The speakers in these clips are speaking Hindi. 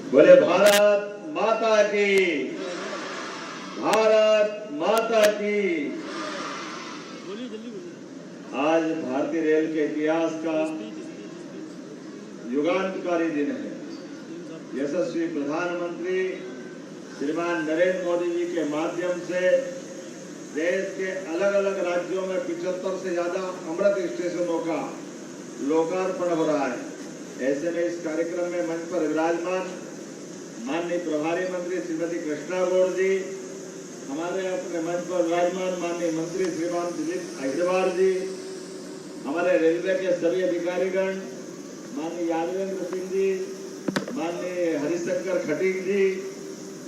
बोले भारत माता की, भारत माता की। आज भारतीय रेल के इतिहास का युगांतकारी दिन है। यशस्वी प्रधानमंत्री श्रीमान नरेंद्र मोदी जी के माध्यम से देश के अलग अलग राज्यों में 75 से ज्यादा अमृत स्टेशनों का लोकार्पण हो रहा है। ऐसे में इस कार्यक्रम में मंच पर विराजमान माननीय प्रभारी मंत्री श्रीमती कृष्णा गौड़ जी, हमारे अपने मंच पर विराजमान माननीय मंत्री श्रीमान दिलीप अग्रवाल जी, हमारे रेलवे के सभी अधिकारीगण, माननीय यादवेंद्र सिंह जी, माननीय हरिशंकर खटीक जी,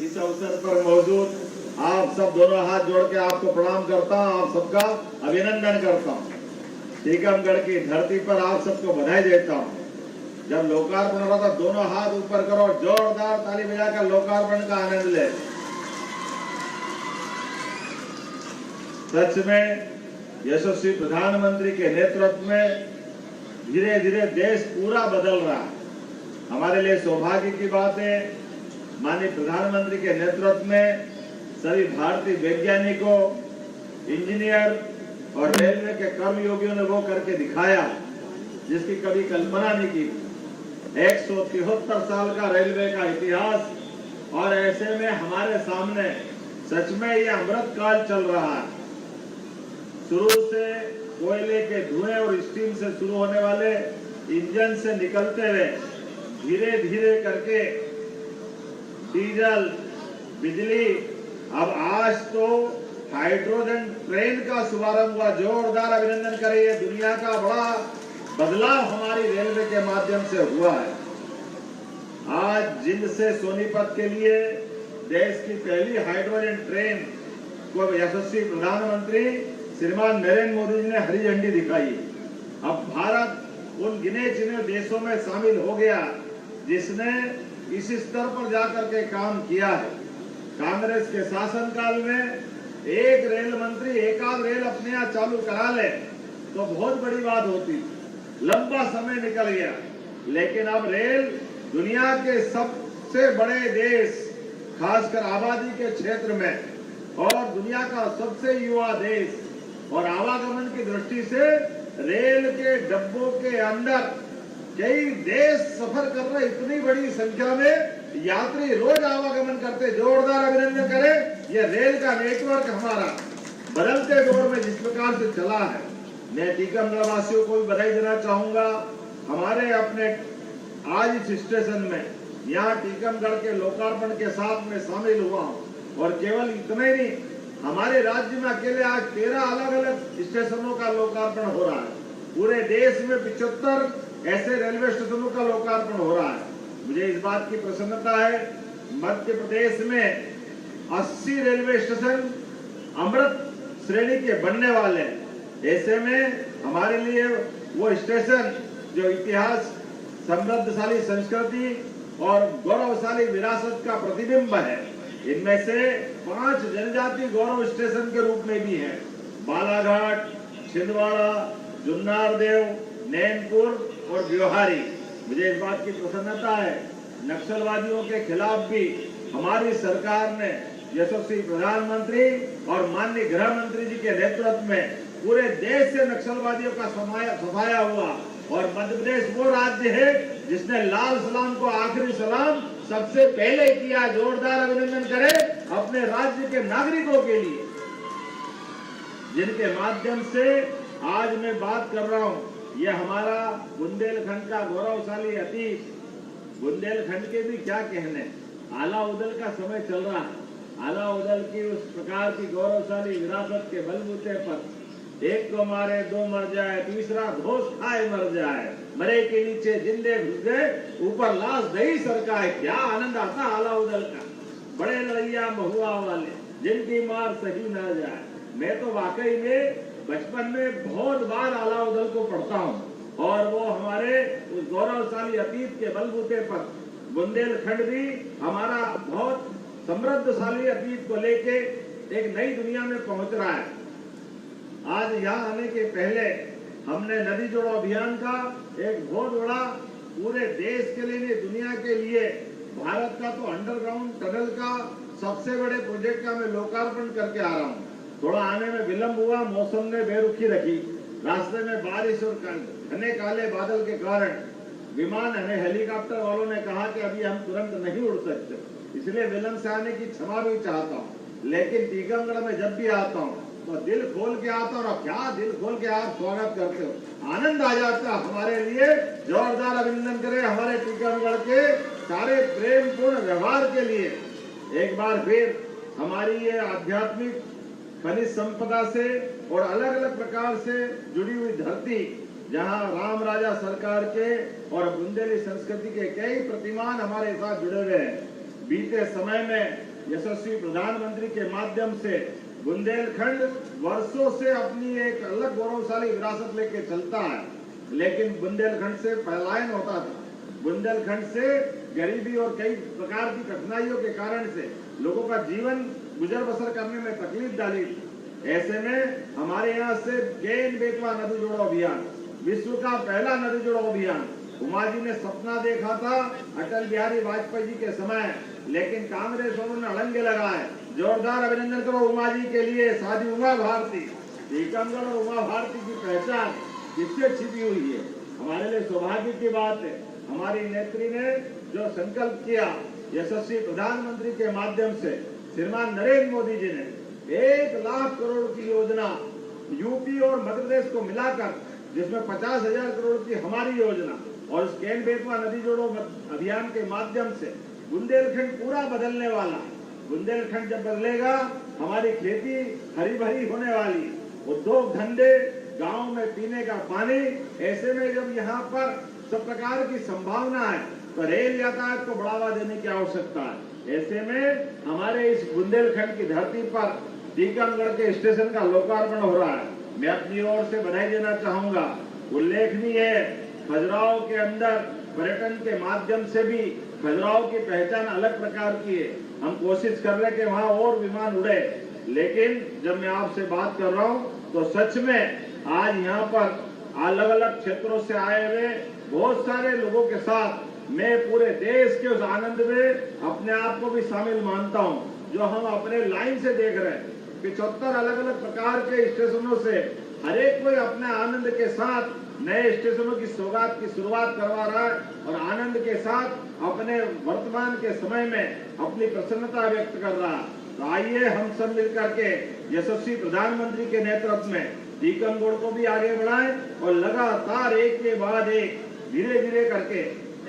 इस अवसर पर मौजूद आप सब दोनों हाथ जोड़ के आपको प्रणाम करता हूँ, आप सबका अभिनंदन करता हूँ। टीकमगढ़ की धरती पर आप सबको बधाई देता हूँ। जब लोकार्पण हो रहा था, दोनों हाथ ऊपर करो, जोरदार ताली बजाकर लोकार्पण का आनंद ले। सच में यशस्वी प्रधानमंत्री के नेतृत्व में धीरे धीरे देश पूरा बदल रहा है। हमारे लिए सौभाग्य की बात है, माननीय प्रधानमंत्री के नेतृत्व में सभी भारतीय वैज्ञानिकों, इंजीनियर और रेलवे के कर्मयोगियों ने वो करके दिखाया जिसकी कभी कल्पना नहीं की। 173 साल का रेलवे का इतिहास, और ऐसे में हमारे सामने सच में ये अमृत काल चल रहा है। शुरू से कोयले के धुएं और स्टीम से शुरू होने वाले इंजन से निकलते हुए धीरे धीरे करके डीजल, बिजली, अब आज तो हाइड्रोजन ट्रेन का शुभारंभ हुआ। जोरदार अभिनंदन करिए। दुनिया का बड़ा बदलाव हमारी रेलवे के माध्यम से हुआ है। आज जिंद से सोनीपत के लिए देश की पहली हाइड्रोजन ट्रेन को यशस्वी प्रधानमंत्री श्रीमान नरेंद्र मोदी जी ने हरी झंडी दिखाई। अब भारत उन गिने चुने देशों में शामिल हो गया जिसने इस स्तर पर जाकर के काम किया है। कांग्रेस के शासनकाल में एक रेल मंत्री एकाध रेल अपने यहाँ चालू करा ले तो बहुत बड़ी बात होती, लंबा समय निकल गया। लेकिन अब रेल दुनिया के सबसे बड़े देश, खासकर आबादी के क्षेत्र में, और दुनिया का सबसे युवा देश, और आवागमन की दृष्टि से रेल के डब्बों के अंदर कई देश सफर कर रहे, इतनी बड़ी संख्या में यात्री रोज आवागमन करते। जोरदार अभिनंदन करें। ये रेल का नेटवर्क हमारा बदलते दौर में जिस प्रकार से चला है, मैं टीकमगढ़ वासियों को भी बधाई देना चाहूंगा। हमारे अपने आज इस स्टेशन में, यहाँ टीकमगढ़ के लोकार्पण के साथ में शामिल हुआ हूँ, और केवल इतना ही नहीं, हमारे राज्य में अकेले आज 13 अलग अलग स्टेशनों का लोकार्पण हो रहा है। पूरे देश में 75 ऐसे रेलवे स्टेशनों का लोकार्पण हो रहा है। मुझे इस बात की प्रसन्नता है, मध्य प्रदेश में 80 रेलवे स्टेशन अमृत श्रेणी के बनने वाले हैं। ऐसे में हमारे लिए वो स्टेशन जो इतिहास, समृद्धशाली संस्कृति और गौरवशाली विरासत का प्रतिबिंब है, इनमें से 5 जनजाति गौरव स्टेशन के रूप में भी है। बालाघाट, छिंदवाड़ा, जुन्नारदेव, नैनपुर और ब्योहारी। मुझे इस बात की प्रसन्नता है, नक्सलवादियों के खिलाफ भी हमारी सरकार ने यशस्वी प्रधानमंत्री और माननीय गृह मंत्री जी के नेतृत्व में पूरे देश से नक्सलवादियों का सफाया हुआ। और मध्य प्रदेश वो राज्य है जिसने लाल सलाम को आखिरी सलाम सबसे पहले किया। जोरदार अभिनंदन करें अपने राज्य के नागरिकों के लिए, जिनके माध्यम से आज मैं बात कर रहा हूं। यह हमारा बुंदेलखंड का गौरवशाली अतीत, बुंदेलखंड के भी क्या कहने, आला उदल का समय चल रहा है। आला उदल की उस प्रकार की गौरवशाली विरासत के बलबूते पर एक को मारे दो मर जाए, तीसरा घोष खाए मर जाए, मरे के नीचे जिंदे घुस गए, ऊपर लाश दही सरकाए। क्या आनंद आता आला उदल का। बड़े लड़ैया महुआ वाले जिनकी मार सही न जाए। मैं तो वाकई में बचपन में बहुत बार आला उदल को पढ़ता हूँ, और वो हमारे उस गौरवशाली अतीत के बलबूते पर बुंदेलखंड भी हमारा बहुत समृद्धशाली अतीत को लेके एक नई दुनिया में पहुंच रहा है। आज यहाँ आने के पहले हमने नदी जोड़ो अभियान का एक बहुत बड़ा पूरे देश के लिए, दुनिया के लिए भारत का तो अंडरग्राउंड टनल का सबसे बड़े प्रोजेक्ट का मैं लोकार्पण करके आ रहा हूँ। थोड़ा आने में विलंब हुआ, मौसम ने बेरुखी रखी, रास्ते में बारिश और घने काले बादल के कारण विमान हेलीकॉप्टर वालों ने कहा कि अभी हम तुरंत नहीं उड़ सकते, इसलिए विलंब से आने की क्षमा भी चाहता हूँ। लेकिन टीकमगढ़ में जब भी आता हूँ तो दिल खोल के आता हूँ, और क्या दिल खोल के आप स्वागत करते हो, आनंद आ जाता है हमारे लिए। जोरदार अभिनंदन करें हमारे टीकमगढ़ के सारे प्रेम पूर्ण व्यवहार के लिए। एक बार फिर हमारी ये आध्यात्मिक खनिज संपदा से और अलग अलग प्रकार से जुड़ी हुई धरती, जहां राम राजा सरकार के और बुंदेली संस्कृति के कई प्रतिमान हमारे साथ जुड़े हुए हैं। बीते समय में यशस्वी प्रधानमंत्री के माध्यम से बुंदेलखंड वर्षों से अपनी एक अलग गौरवशाली विरासत लेके चलता है, लेकिन बुंदेलखंड से पलायन होता था। बुंदेलखंड से गरीबी और कई प्रकार की कठिनाइयों के कारण से लोगों का जीवन गुजर बसर करने में तकलीफ डाली थी। ऐसे में हमारे यहाँ से केन बेतवा नदी जोड़ो अभियान, विश्व का पहला नदी जोड़ो अभियान, उमा जी ने सपना देखा था अटल बिहारी वाजपेयी जी के समय, लेकिन कांग्रेस वालों ने अड़ंगे लगाए। जोरदार अभिनंदन करो उमा जी के लिए। साधी उमा भारती, टीकमगढ़ और उमा भारती की पहचान किससे छिपी हुई है। हमारे लिए सौभाग्य की बात है, हमारी नेत्री ने जो संकल्प किया, यशस्वी प्रधानमंत्री के माध्यम से श्रीमान नरेंद्र मोदी जी ने 1 लाख करोड़ की योजना यूपी और मध्य प्रदेश को मिलाकर, जिसमें 50,000 करोड़ की हमारी योजना और उस केन बेतवा नदी जोड़ो अभियान के माध्यम से बुंदेलखंड पूरा बदलने वाला। बुंदेलखंड जब बदलेगा, हमारी खेती हरी भरी होने वाली, उद्योग धंधे, गांव में पीने का पानी। ऐसे में जब यहाँ पर सब प्रकार की संभावना है तो रेल यातायात को बढ़ावा देने की आवश्यकता है। ऐसे में हमारे इस बुंदेलखंड की धरती पर टीकमगढ़ के स्टेशन का लोकार्पण हो रहा है। मैं अपनी ओर से बधाई देना चाहूंगा। उल्लेखनीय है, खजुराहो के अंदर पर्यटन के माध्यम से भी खजुराहो की पहचान अलग प्रकार की है। हम कोशिश कर रहे हैं कि वहाँ और विमान उड़े, लेकिन जब मैं आपसे बात कर रहा हूँ तो सच में आज यहाँ पर अलग अलग क्षेत्रों से आए हुए बहुत सारे लोगों के साथ मैं पूरे देश के उस आनंद में अपने आप को भी शामिल मानता हूँ जो हम अपने लाइन से देख रहे हैं। 75 अलग अलग प्रकार के स्टेशनों से हर एक कोई अपने आनंद के साथ नए स्टेशनों की सौगात की शुरुआत करवा रहा है और आनंद के साथ अपने वर्तमान के समय में अपनी प्रसन्नता व्यक्त कर रहा है। तो आइए हम सब मिलकर के यशस्वी प्रधानमंत्री के नेतृत्व में टीकमगढ़ को भी आगे बढ़ाएं और लगातार एक के बाद एक धीरे धीरे करके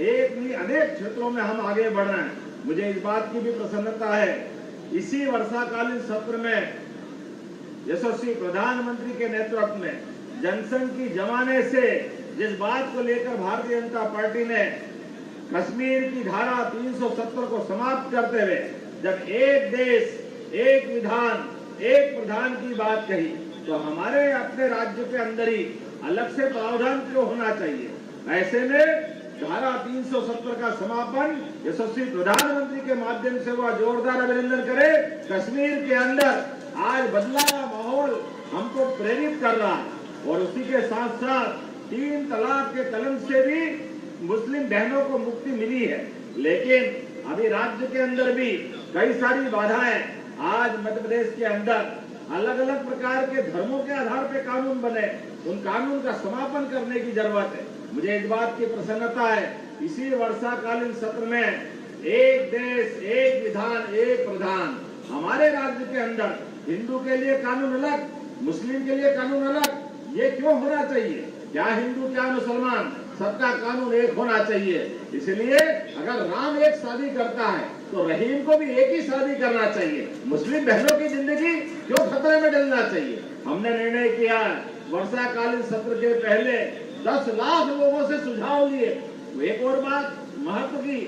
एक नहीं अनेक क्षेत्रों में हम आगे बढ़ रहे हैं। मुझे इस बात की भी प्रसन्नता है, इसी वर्षाकालीन सत्र में यशस्वी प्रधानमंत्री के नेतृत्व में जनसंघ की जमाने से जिस बात को लेकर भारतीय जनता पार्टी ने कश्मीर की धारा 370 को समाप्त करते हुए जब एक देश एक विधान एक प्रधान की बात कही, तो हमारे अपने राज्य के अंदर ही अलग से प्रावधान क्यों होना चाहिए। ऐसे में धारा 370 का समापन यशस्वी प्रधानमंत्री के माध्यम से हुआ। जोरदार अभिनंदन करें। कश्मीर के अंदर आज बदला हुआ माहौल हमको प्रेरित कर रहा है और उसी के साथ साथ 3 तलाक के कलम से भी मुस्लिम बहनों को मुक्ति मिली है। लेकिन अभी राज्य के अंदर भी कई सारी बाधाएं, आज मध्य प्रदेश के अंदर अलग अलग प्रकार के धर्मों के आधार पे कानून बने, उन कानून का समापन करने की जरूरत है। मुझे इस बात की प्रसन्नता है, इसी वर्षाकालीन सत्र में एक देश एक विधान एक प्रधान, हमारे राज्य के अंदर हिंदू के लिए कानून अलग, मुस्लिम के लिए कानून अलग, ये क्यों होना चाहिए। क्या हिंदू क्या मुसलमान, सबका कानून एक होना चाहिए। इसलिए अगर राम एक शादी करता है तो रहीम को भी एक ही शादी करना चाहिए। मुस्लिम बहनों की जिंदगी क्यों खतरे में डलना चाहिए। हमने निर्णय किया वर्षाकालीन सत्र के पहले 10 लाख लोगों से सुझाव लिए। एक और बात महत्व की,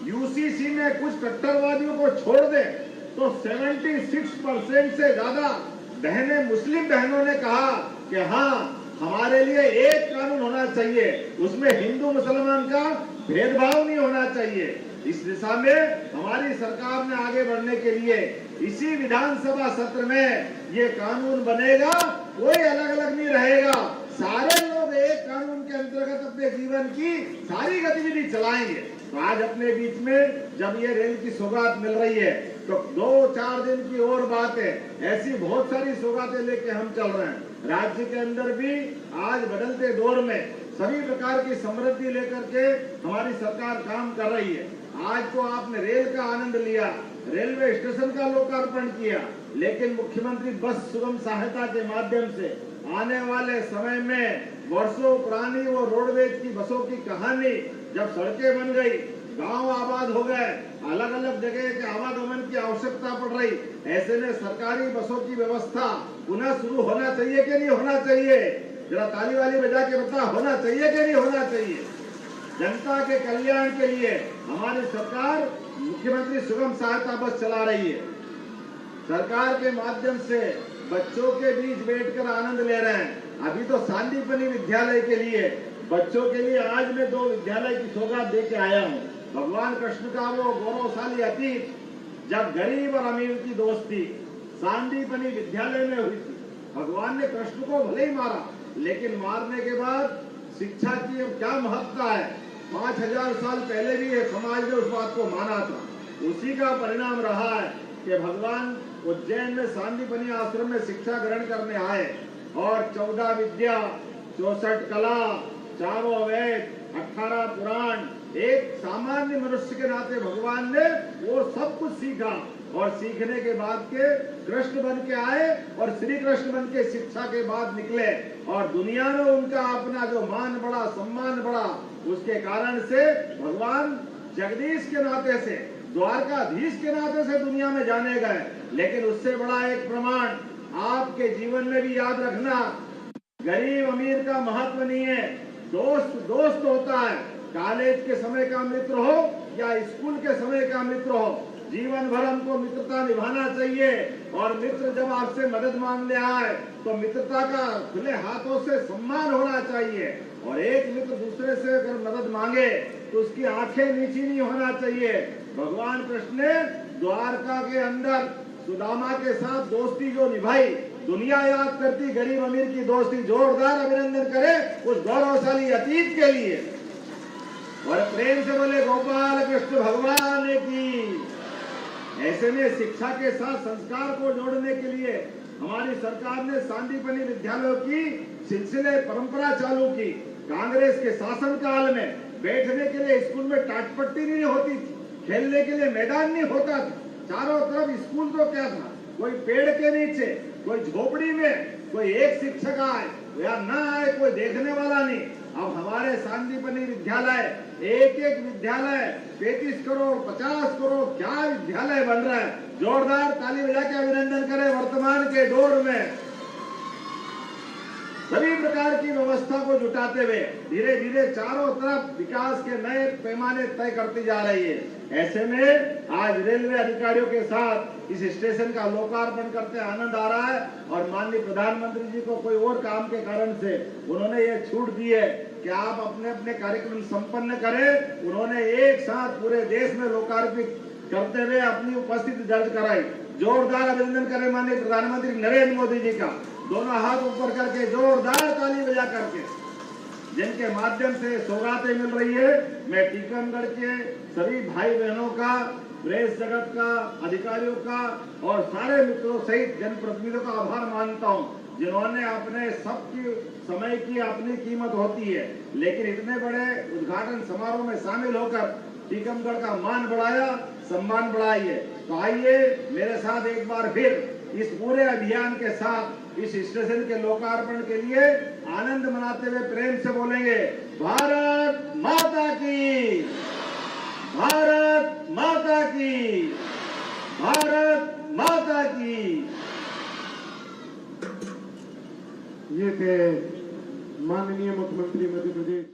यूसीसी में कुछ कट्टरवादियों को छोड़ दे तो 76% से ज्यादा बहनें मुस्लिम बहनों ने कहा कि हाँ हमारे लिए एक कानून होना चाहिए, उसमें हिंदू मुसलमान का भेदभाव नहीं होना चाहिए। इस दिशा में हमारी सरकार ने आगे बढ़ने के लिए इसी विधानसभा सत्र में ये कानून बनेगा, कोई अलग अलग नहीं रहेगा। सारे लोग एक कानून के अंतर्गत अपने जीवन की सारी गतिविधि चलाएंगे। तो आज अपने बीच में जब ये रेल की सौगात मिल रही है तो 2-4 दिन की और बात है, ऐसी बहुत सारी सौगातें लेके हम चल रहे हैं। राज्य के अंदर भी आज बदलते दौर में सभी प्रकार की समृद्धि लेकर के हमारी सरकार काम कर रही है। आज तो आपने रेल का आनंद लिया, रेलवे स्टेशन का लोकार्पण किया, लेकिन मुख्यमंत्री बस सुगम सहायता के माध्यम से आने वाले समय में वर्षों पुरानी वो रोडवेज की बसों की कहानी, जब सड़कें बन गई, गांव आबाद हो गए, अलग अलग जगह के आवागमन की आवश्यकता पड़ रही, ऐसे में सरकारी बसों की व्यवस्था पुनः शुरू होना चाहिए कि नहीं होना चाहिए? जरा ताली वाली बजा के बता, होना चाहिए कि नहीं होना चाहिए? जनता के कल्याण के लिए हमारी सरकार मुख्यमंत्री सुगम सहायता बस चला रही है। सरकार के माध्यम से बच्चों के बीच बैठकर आनंद ले रहे हैं। अभी तो सांदीपनी विद्यालय के लिए बच्चों के लिए आज मैं 2 विद्यालय की सौगात दे के आया हूँ। भगवान कृष्ण का वो गौरवशाली अतीत, जब गरीब और अमीर की दोस्ती सांदीपनी विद्यालय में हुई थी। भगवान ने कृष्ण को भले ही मारा, लेकिन मारने के बाद शिक्षा की क्या महत्ता है, 5000 साल पहले भी ये समाज ने उस बात को माना था। उसी का परिणाम रहा है कि भगवान उज्जैन में सांदीपनी आश्रम में शिक्षा ग्रहण करने आए और 14 विद्या, 64 कला, 4 वेद, 18 पुराण, एक सामान्य मनुष्य के नाते भगवान ने वो सब कुछ सीखा और सीखने के बाद के कृष्ण बन के आए और श्री कृष्ण बन के शिक्षा के बाद निकले और दुनिया में उनका अपना जो मान बढ़ा, सम्मान बढ़ा, उसके कारण से भगवान जगदीश के नाते से, द्वारकाधीश के नाते से दुनिया में जाने गए। लेकिन उससे बड़ा एक प्रमाण आपके जीवन में भी याद रखना, गरीब अमीर का महत्व नहीं है, दोस्त दोस्त होता है। कॉलेज के समय का मित्र हो या स्कूल के समय का मित्र हो, जीवन भर हमको मित्रता निभाना चाहिए। और मित्र जब आपसे मदद मांगने आए तो मित्रता का खुले हाथों से सम्मान होना चाहिए। और एक मित्र दूसरे से अगर मदद मांगे तो उसकी आंखें नीची नहीं होना चाहिए। भगवान कृष्ण ने द्वारका के अंदर सुदामा के साथ दोस्ती जो निभाई, दुनिया याद करती गरीब अमीर की दोस्ती। जोरदार अभिनंदन करें उस गौरवशाली अतीत के लिए और प्रेम से बोले गोपाल कृष्ण भगवान की। ऐसे में शिक्षा के साथ संस्कार को जोड़ने के लिए हमारी सरकार ने सांदीपनी विद्यालयों की सिलसिले परंपरा चालू की। कांग्रेस के शासनकाल में बैठने के लिए स्कूल में टाटपट्टी नहीं होती थी, खेलने के लिए मैदान नहीं होता था, चारों तरफ स्कूल तो क्या था, कोई पेड़ के नीचे, कोई झोपड़ी में, कोई एक शिक्षक आए या ना आए, कोई देखने वाला नहीं। अब हमारे सांदीपनी विद्यालय, एक विद्यालय 35 करोड़ 50 करोड़ क्या विद्यालय बन रहा है। जोरदार ताली बजा के अभिनंदन करें। वर्तमान के दौर में सभी प्रकार की व्यवस्था को जुटाते हुए धीरे धीरे चारों तरफ विकास के नए पैमाने तय करती जा रही है। ऐसे में आज रेलवे अधिकारियों के साथ इस स्टेशन का लोकार्पण करते आनंद आ रहा है और माननीय प्रधानमंत्री जी को कोई और काम के कारण से उन्होंने ये छूट दी है कि आप अपने अपने कार्यक्रम संपन्न करें। उन्होंने एक साथ पूरे देश में लोकार्पित करते हुए अपनी उपस्थिति दर्ज कराई। जोरदार अभिनंदन करें माननीय प्रधानमंत्री नरेंद्र मोदी जी का, दोनों हाथ ऊपर करके जोरदार ताली बजा करके, जिनके माध्यम से सौगातें मिल रही है। मैं टीकमगढ़ के सभी भाई बहनों का, प्रेस जगत का, अधिकारियों का और सारे मित्रों सहित जनप्रतिनिधियों का आभार मानता हूँ, जिन्होंने अपने सबकी समय की अपनी कीमत होती है, लेकिन इतने बड़े उद्घाटन समारोह में शामिल होकर टीकमगढ़ का मान बढ़ाया, सम्मान बढ़ाइए। तो आइए मेरे साथ एक बार फिर इस पूरे अभियान के साथ इस स्टेशन के लोकार्पण के लिए आनंद मनाते हुए प्रेम से बोलेंगे, भारत माता की, भारत माता की, भारत माता की। ये थे माननीय मुख्यमंत्री मध्य प्रदेश।